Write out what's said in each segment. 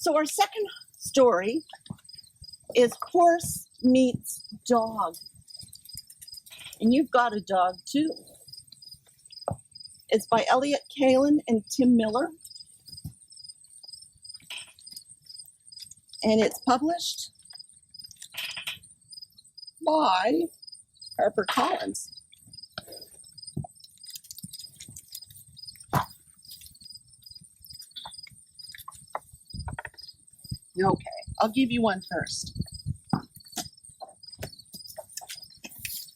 So our second story is Horse Meets Dog. And you've got a dog too. It's by Elliott, Kalan, and Tim Miller. And it's published by HarperCollins. Okay, I'll give you one first.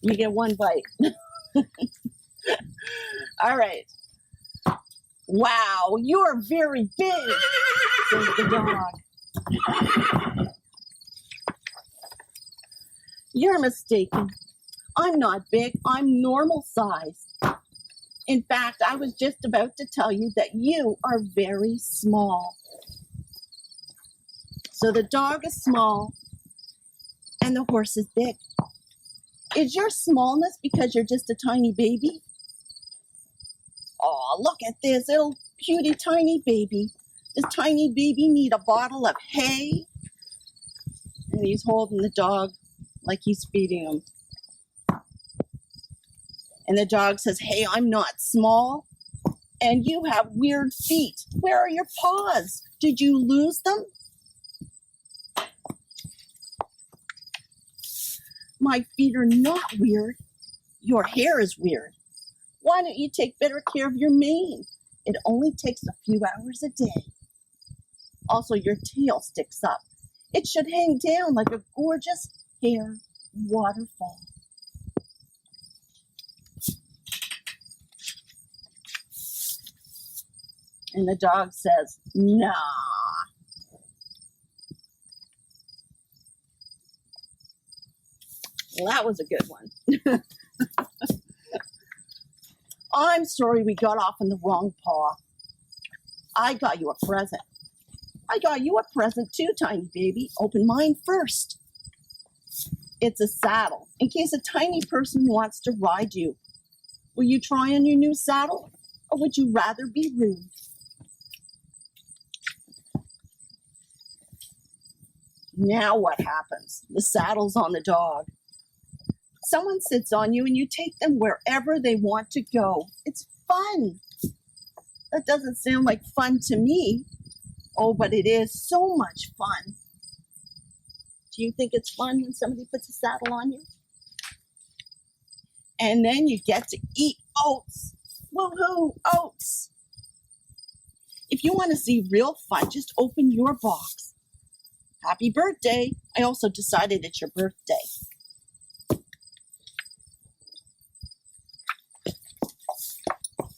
You get one bite. All right. Wow, you are very big, says the dog. You're mistaken. I'm not big. I'm normal sized. In fact, I was just about to tell you that you are very small. So the dog is small and the horse is big. Is your smallness because you're just a tiny baby? Oh, look at this little cutie tiny baby. Does tiny baby need a bottle of hay? And he's holding the dog like he's feeding him. And the dog says, hey, I'm not small. And you have weird feet. Where are your paws? Did you lose them? My feet are not weird. Your hair is weird. Why don't you take better care of your mane? It only takes a few hours a day. Also, your tail sticks up. It should hang down like a gorgeous hair waterfall. And the dog says, nah. Well, that was a good one. I'm sorry we got off on the wrong paw. I got you a present. I got you a present too, tiny baby. Open mine first. It's a saddle, in case a tiny person wants to ride you. Will you try on your new saddle, or would you rather be rude? Now what happens? The saddle's on the dog. Someone sits on you and you take them wherever they want to go. It's fun. That doesn't sound like fun to me. Oh, but it is so much fun. Do you think it's fun when somebody puts a saddle on you? And then you get to eat oats. Woohoo, oats. If you want to see real fun, just open your box. Happy birthday. I also decided it's your birthday.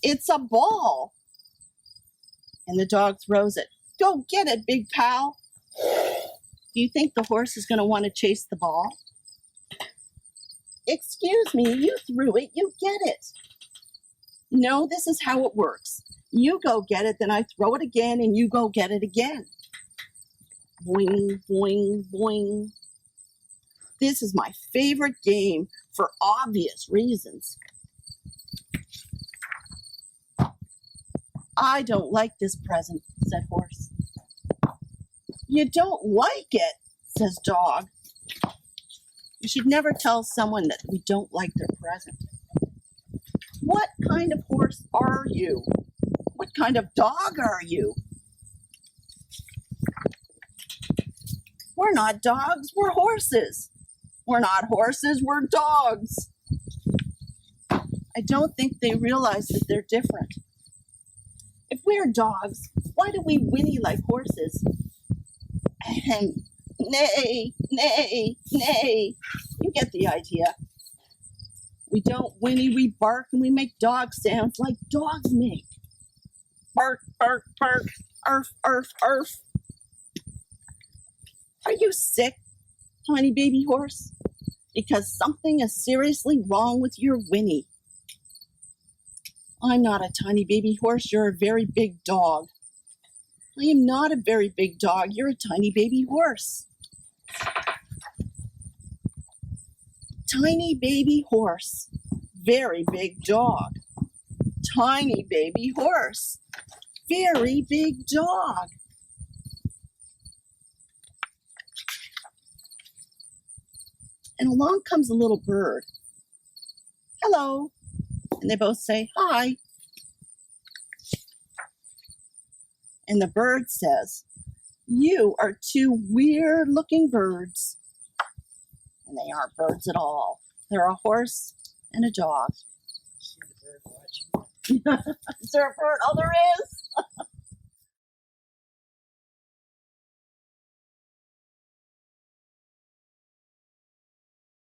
It's a ball. And the dog throws it. Go get it, big pal. Do you think the horse is going to want to chase the ball? Excuse me, you threw it. You get it. No, this is how it works. You go get it, then I throw it again, and you go get it again. Boing, boing, boing. This is my favorite game for obvious reasons. I don't like this present, said horse. You don't like it, says dog. You should never tell someone that we don't like their present. What kind of horse are you? What kind of dog are you? We're not dogs, we're horses. We're not horses, we're dogs. I don't think they realize that they're different. If we're dogs, why do we whinny like horses? Ahem. Neigh, neigh, neigh. You get the idea. We don't whinny, we bark, and we make dog sounds like dogs make. Bark, bark, bark, arf, arf, arf. Are you sick, tiny baby horse? Because something is seriously wrong with your whinny. I'm not a tiny baby horse, you're a very big dog. I am not a very big dog, you're a tiny baby horse. Tiny baby horse, very big dog. Tiny baby horse, very big dog. And along comes a little bird. Hello. And they both say, hi. And the bird says, you are two weird-looking birds. And they aren't birds at all. They're a horse and a dog. Is there a bird? Oh, there is.